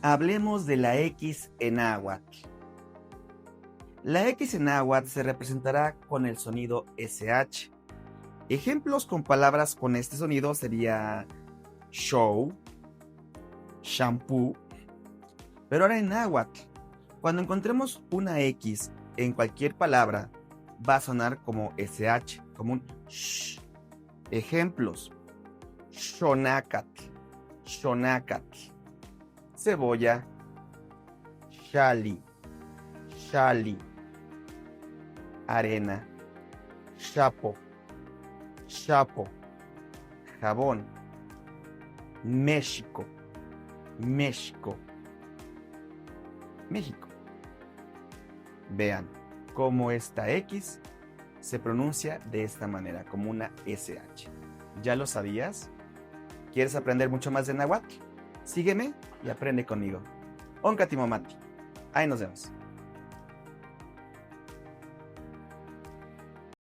Hablemos de la X en náhuatl. La X en náhuatl se representará con el sonido SH. Ejemplos con palabras con este sonido sería show, shampoo. Pero ahora en náhuatl, cuando encontremos una X en cualquier palabra, va a sonar como SH, como un sh. Ejemplos: xonacatl, xonacatl. Cebolla, xali, xali. Arena, chapo, chapo. Jabón, México, México, México. Vean cómo esta X se pronuncia de esta manera, como una SH. ¿Ya lo sabías? ¿Quieres aprender mucho más de náhuatl? Sígueme y aprende conmigo. Oncatimomati. Ahí nos vemos.